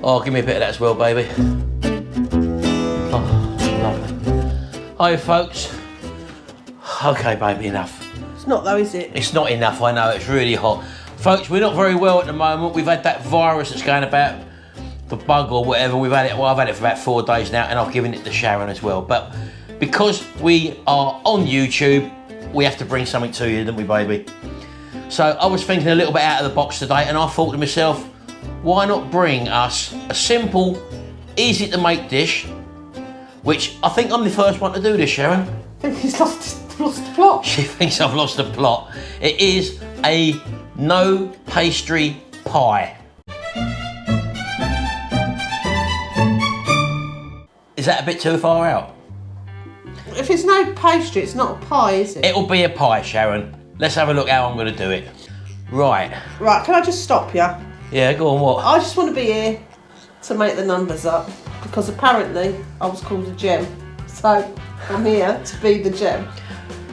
Oh, give me a bit of that as well, baby. Oh, lovely. Hi, folks. Okay, baby, enough. It's not though, is it? It's not enough, I know, it's really hot. Folks, we're not very well at the moment. We've had that virus that's going about, the bug or whatever. We've had it, well, I've had it for about 4 days now, and I've given it to Sharon as well. But because we are on YouTube, we have to bring something to you, don't we, baby? So I was thinking a little bit out of the box today, and I thought to myself, why not bring us a simple, easy to make dish, which I think I'm the first one to do this, Sharon. I think he's lost the plot. She thinks I've lost the plot. It is a no pastry pie. Is that a bit too far out? If it's no pastry, it's not a pie, is it? It'll be a pie, Sharon. Let's have a look how I'm going to do it. Right. Right, can I just stop you? Yeah, go on, what? I just want to be here to make the numbers up, because apparently I was called a gem. So I'm here to be the gem.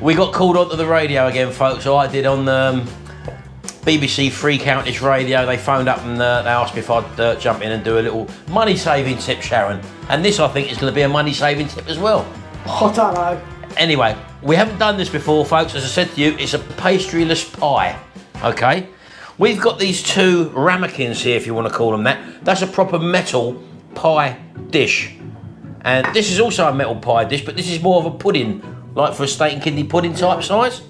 We got called onto the radio again, folks. So I did on BBC Free Counties Radio. They phoned up and they asked me if I'd jump in and do a little money-saving tip, Sharon. And this, I think, is going to be a money-saving tip as well. I don't know. Anyway, we haven't done this before, folks. As I said to you, it's a pastryless pie, okay? We've got these 2 ramekins here, if you want to call them that. That's a proper metal pie dish. And this is also a metal pie dish, but this is more of a pudding, like for a steak and kidney pudding type size.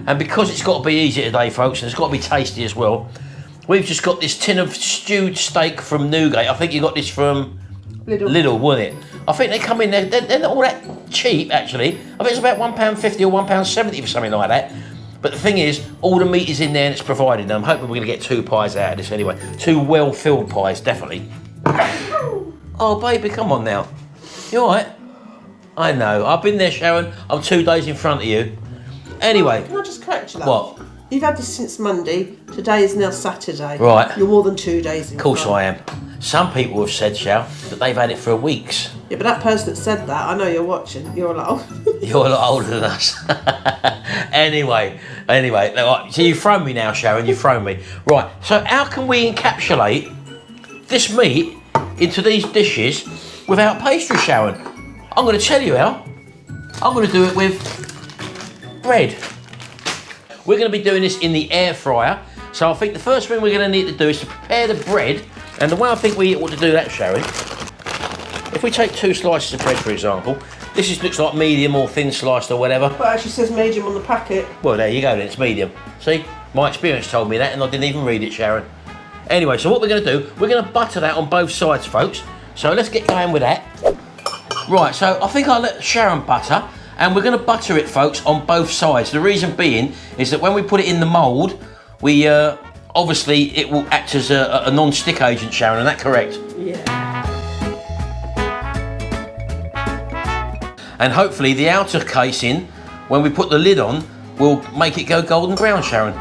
And because it's got to be easy today, folks, and it's got to be tasty as well, we've just got this tin of stewed steak from Newgate. I think you got this from Lidl, wasn't it? I think they come in, they're not all that cheap, actually. I think it's about £1.50 or £1.70 for something like that. But the thing is, all the meat is in there and it's provided. And I'm hoping we're going to get 2 pies out of this anyway. 2 well-filled pies, definitely. Oh, baby, come on now. You all right? I know. I've been there, Sharon. I'm 2 days in front of you. Anyway. Can I just correct you, love? What? You've had this since Monday. Today is now Saturday. Right. You're more than 2 days in. Of course I am. Some people have said, Shal, that they've had it for weeks. Yeah, but that person that said that, I know you're watching. You're a lot old. You're a lot older than us. Anyway. So you've thrown me now, Sharon. You've thrown me. Right. So how can we encapsulate this meat into these dishes without pastry, Sharon? I'm going to tell you how. I'm going to do it with bread. We're going to be doing this in the air fryer. So I think the first thing we're going to need to do is to prepare the bread. And the way I think we ought to do that, Sharon, if we take 2 slices of bread, for example, this looks like medium or thin sliced or whatever. But it actually says medium on the packet. Well, there you go then, it's medium. See, my experience told me that and I didn't even read it, Sharon. Anyway, so what we're going to do, we're going to butter that on both sides, folks. So let's get going with that. Right, so I think I'll let Sharon butter, and we're going to butter it, folks, on both sides. The reason being is that when we put it in the mould, we obviously it will act as a non-stick agent, Sharon, is that correct? Yeah. And hopefully the outer casing, when we put the lid on, will make it go golden brown, Sharon.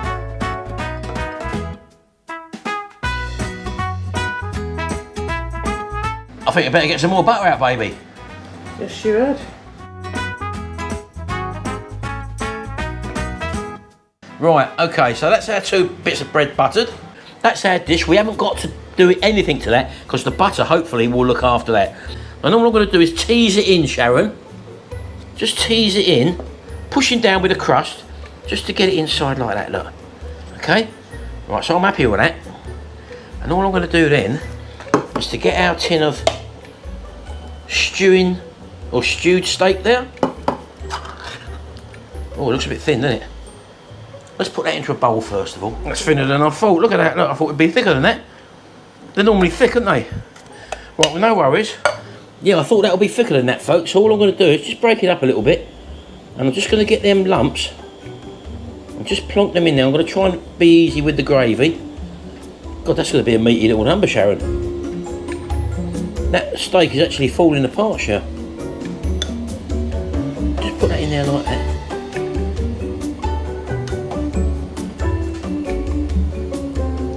I think I better get some more butter out, baby. Yes, you would. Right, okay, so that's our 2 bits of bread buttered. That's our dish. We haven't got to do anything to that because the butter hopefully will look after that. And all I'm going to do is tease it in, Sharon. Just tease it in, pushing down with the crust, just to get it inside like that, look. Okay? Right, so I'm happy with that. And all I'm going to do then is to get our tin of stewed steak there. Oh, it looks a bit thin, doesn't it? Let's put that into a bowl first of all. That's thinner than I thought. Look at that. Look, I thought it'd be thicker than that. They're normally thick, aren't they? Right, well, no worries. Yeah, I thought that would be thicker than that, folks. So all I'm going to do is just break it up a little bit. And I'm just going to get them lumps and just plonk them in there. I'm going to try and be easy with the gravy. God, that's going to be a meaty little number, Sharon. That steak is actually falling apart, Sharon. Just put that in there like that.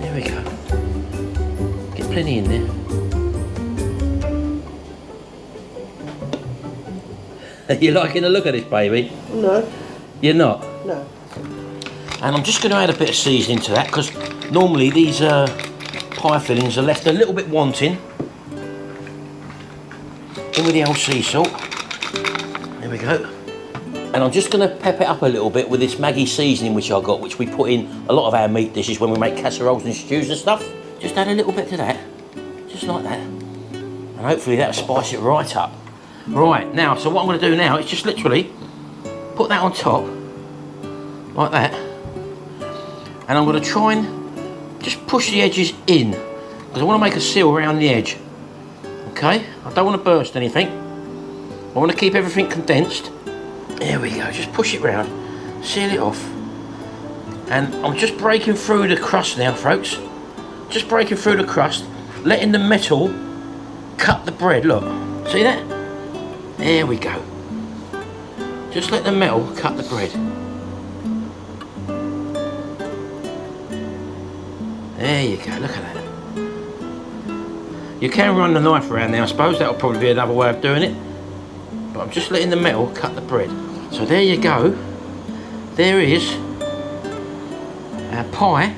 There we go. Get plenty in there. You liking the look of this, baby? No. You're not? No. And I'm just going to add a bit of seasoning to that because normally these pie fillings are left a little bit wanting. In with the old sea salt. There we go. And I'm just going to pep it up a little bit with this Maggi seasoning which I got, which we put in a lot of our meat dishes when we make casseroles and stews and stuff. Just add a little bit to that, just like that. And hopefully that'll spice it right up. Right, now, so what I'm going to do now is just literally put that on top, like that. And I'm going to try and just push the edges in, because I want to make a seal around the edge. Okay, I don't want to burst anything. I want to keep everything condensed. There we go, just push it round, seal it off. And I'm just breaking through the crust now, folks. Just breaking through the crust, letting the metal cut the bread, look. See that? There we go. Just let the metal cut the bread. There you go, look at that. You can run the knife around there, I suppose. That'll probably be another way of doing it. But I'm just letting the metal cut the bread. So there you go. There is our pie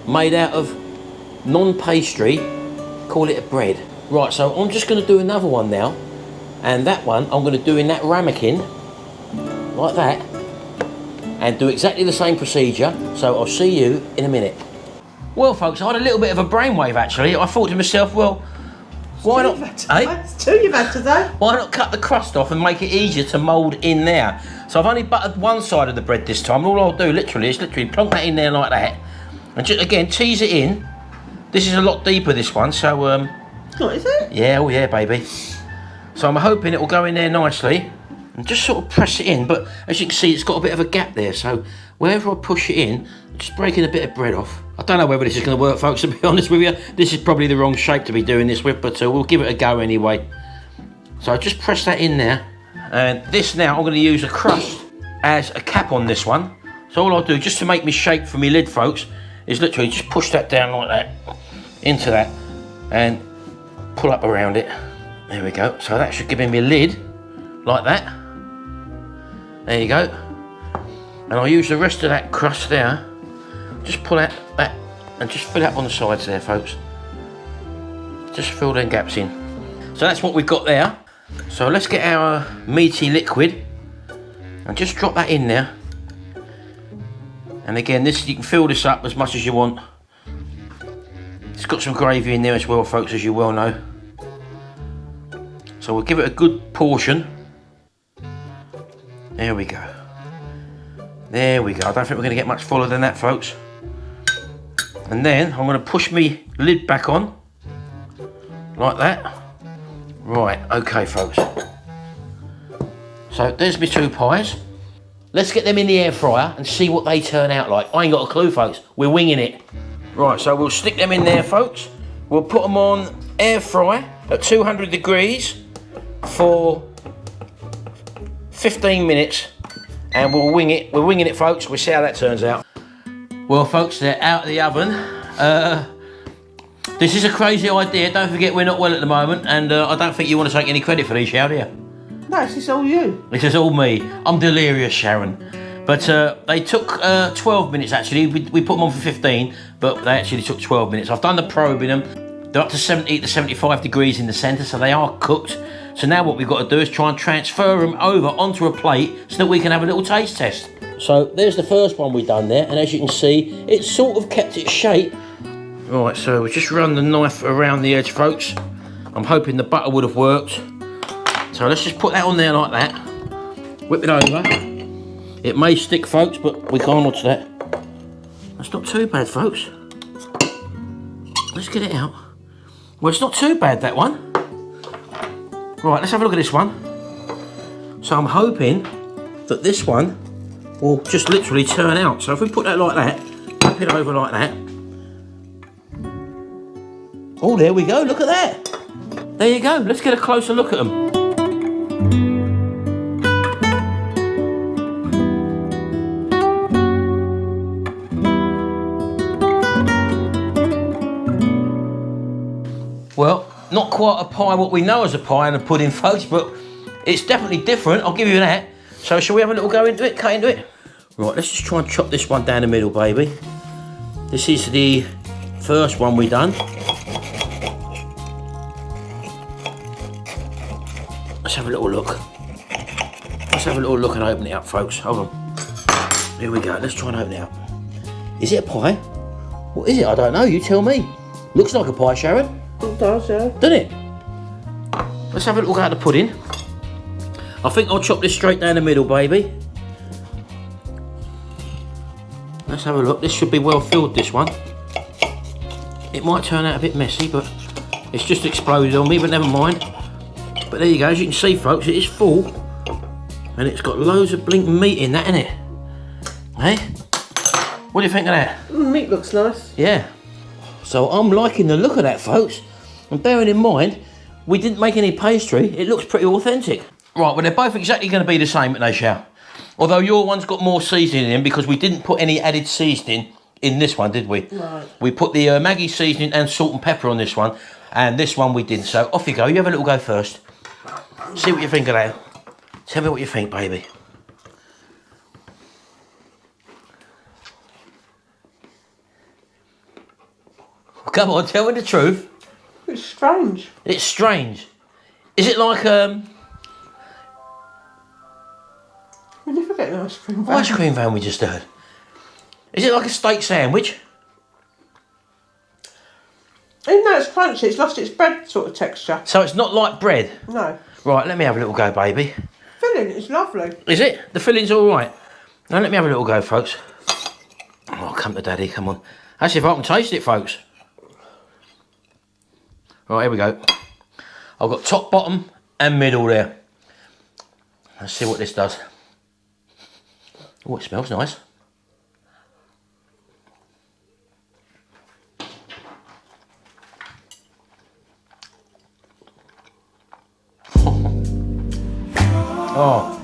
made out of non-pastry, call it a bread. Right, so I'm just going to do another one now. And that one I'm going to do in that ramekin, like that. And do exactly the same procedure. So I'll see you in a minute. Well, folks, I had a little bit of a brainwave actually. I thought to myself, well, why not? It's two you've had today. Why not cut the crust off and make it easier to mould in there? So I've only buttered one side of the bread this time. All I'll do literally is plonk that in there like that. And just, again, tease it in. This is a lot deeper, this one, so... What is it? Yeah, oh yeah, baby. So I'm hoping it will go in there nicely. And just sort of press it in, but as you can see, it's got a bit of a gap there. So wherever I push it in, I'm just breaking a bit of bread off. I don't know whether this is going to work, folks, to be honest with you. This is probably the wrong shape to be doing this with, but we'll give it a go anyway. So I just press that in there. And this now, I'm going to use a crust as a cap on this one. So all I'll do, just to make me shape for me lid, folks, is literally just push that down like that, into that, and pull up around it. There we go. So that should give me a lid, like that. There you go. And I'll use the rest of that crust there. Just pull out that and just fill it up on the sides there, folks. Just fill them gaps in. So that's what we've got there. So let's get our meaty liquid and just drop that in there. And again, this, you can fill this up as much as you want. It's got some gravy in there as well, folks, as you well know. So we'll give it a good portion. There we go. There we go. I don't think we're going to get much fuller than that, folks. And then I'm going to push me lid back on, like that. Right, okay, folks. So there's my two pies. Let's get them in the air fryer and see what they turn out like. I ain't got a clue, folks. We're winging it. Right, so we'll stick them in there, folks. We'll put them on air fry at 200 degrees for 15 minutes. And we'll wing it. We're winging it, folks. We'll see how that turns out. Well, folks, they're out of the oven. This is a crazy idea. Don't forget, we're not well at the moment, and I don't think you want to take any credit for these, Sharon, do you? No, it's all you. This is all me. I'm delirious, Sharon. But they took 12 minutes, actually. We put them on for 15, but they actually took 12 minutes. I've done the probe in them. They're up to 70 to 75 degrees in the centre, so they are cooked. So now what we've got to do is try and transfer them over onto a plate so that we can have a little taste test. So there's the first one we've done there, and as you can see, it's sort of kept its shape. Right, so we just run the knife around the edge, folks. I'm hoping the butter would have worked. So let's just put that on there like that. Whip it over. It may stick, folks, but we can't watch that. That's not too bad, folks. Let's get it out. Well, it's not too bad, that one. Right, let's have a look at this one. So I'm hoping that this one will just literally turn out. So if we put that like that, tap it over like that. Oh, there we go, look at that. There you go, let's get a closer look at them. Well, not quite a pie what we know as a pie and a pudding, folks, but it's definitely different, I'll give you that. So shall we have a little go into it, cut into it? Right, let's just try and chop this one down the middle, baby. This is the first one we done. Let's have a little look. Let's have a little look and open it up, folks. Hold on. Here we go. Let's try and open it up. Is it a pie? What is it? I don't know. You tell me. Looks like a pie, Sharon. It does, yeah. Doesn't it? Let's have a little go at the pudding. I think I'll chop this straight down the middle, baby. Let's have a look. This should be well filled, this one. It might turn out a bit messy, but it's just exploded on me, but never mind. But there you go. As you can see, folks, it is full. And it's got loads of blink meat in that, innit? Hey? What do you think of that? Meat looks nice. Yeah. So I'm liking the look of that, folks. And bearing in mind, we didn't make any pastry. It looks pretty authentic. Right, well, they're both exactly going to be the same, aren't they, Shao? Although your one's got more seasoning in because we didn't put any added seasoning in this one, did we? Right. We put the Maggi seasoning and salt and pepper on this one, and this one we didn't. So off you go. You have a little go first. See what you think of that. Tell me what you think, baby. Come on, tell me the truth. It's strange. It's strange. Is it like We never get an ice cream van. ice cream van we just heard? Is it like a steak sandwich? Even though it's crunchy, it's lost its bread sort of texture. So it's not like bread? No. Right, let me have a little go, baby. Filling, it's lovely. Is it? The filling's all right. Now let me have a little go, folks. Oh, come to daddy, come on. That's if I can taste it, folks. Right, here we go. I've got top, bottom and middle there. Let's see what this does. Oh, it smells nice. Oh,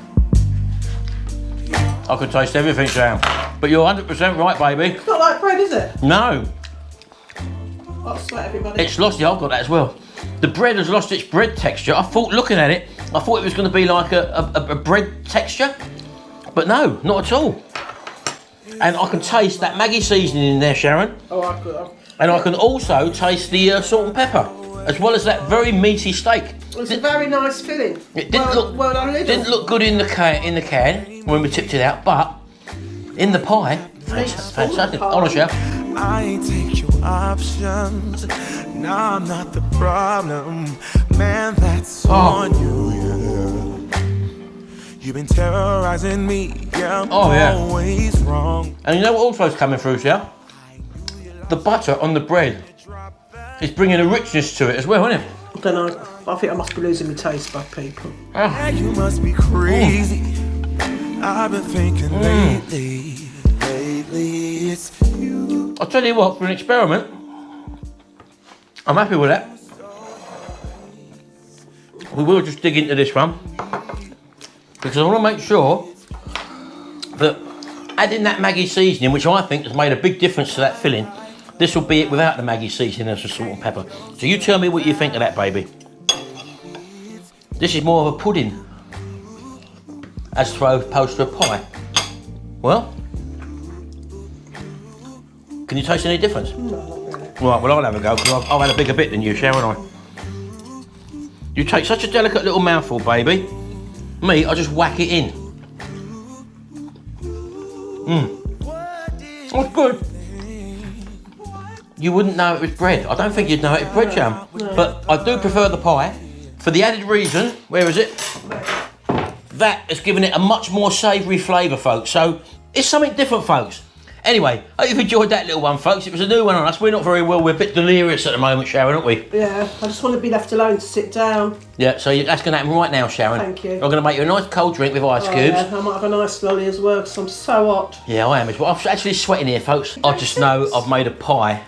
I could taste everything, Sam. But you're 100% right, baby. It's not like bread, is it? No, I'll sweat everybody. it's lost. Yeah, I've got that as well. The bread has lost its bread texture. I thought, looking at it, I thought it was going to be like a bread texture, but no, not at all. And I can taste that Maggi seasoning in there, Sharon. Oh, I could. And I can also taste the salt and pepper, as well as that very meaty steak. It's a very nice filling. It didn't well done, Lidl. didn't look good in the can when we tipped it out, but in the pie, fantastic. Honestly, I ain't take your options. No, I'm not the problem. Man, that's on you, yeah. You've been terrorizing me, yeah, I'm always wrong. And you know what also is coming through, yeah? The butter on the bread is bringing a richness to it as well, isn't it? I don't know. I think I must be losing my taste bud, people. Yeah, you must be crazy. I've been thinking lately it's you. I'll tell you what, for an experiment, I'm happy with that. We will just dig into this one because I want to make sure that adding that Maggi seasoning, which I think has made a big difference to that filling, this will be it without the Maggi seasoning and some salt and pepper. So you tell me what you think of that, baby. This is more of a pudding as opposed to a pie. Well, can you taste any difference? No, not really. Right, well I'll have a go because I've had a bigger bit than you, Sharon, I. You take such a delicate little mouthful, baby. Me, I just whack it in. That's good. You wouldn't know it was bread. I don't think you'd know it was bread jam. No. But I do prefer the pie for the added reason, where is it? That has given it a much more savoury flavour, folks. So it's something different, folks. Anyway, I hope you've enjoyed that little one, folks. It was a new one on us. We're not very well. We're a bit delirious at the moment, Sharon, aren't we? Yeah, I just want to be left alone to sit down. Yeah, so that's going to happen right now, Sharon. Thank you. I'm going to make you a nice cold drink with ice cubes. Yeah, I might have a nice lolly as well because I'm so hot. Yeah, I am as well. I'm actually sweating here, folks. I just know I've made a pie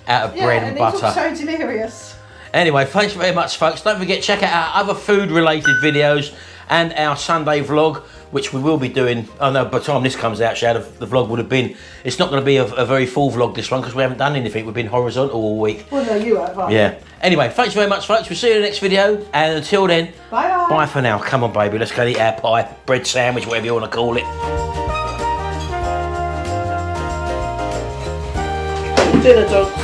out of bread and butter. It's all so delirious. Anyway, thanks very much, folks. Don't forget, check out our other food-related videos and our Sunday vlog, which we will be doing. Oh no, by the time this comes out, Shad, the vlog would have been. It's not going to be a very full vlog, this one, because we haven't done anything. We've been horizontal all week. Well, no, you have. Yeah. Anyway, thanks very much, folks. We'll see you in the next video. And until then, Bye. bye for now. Come on, baby. Let's go eat our pie, bread sandwich, whatever you want to call it. Dinner dogs.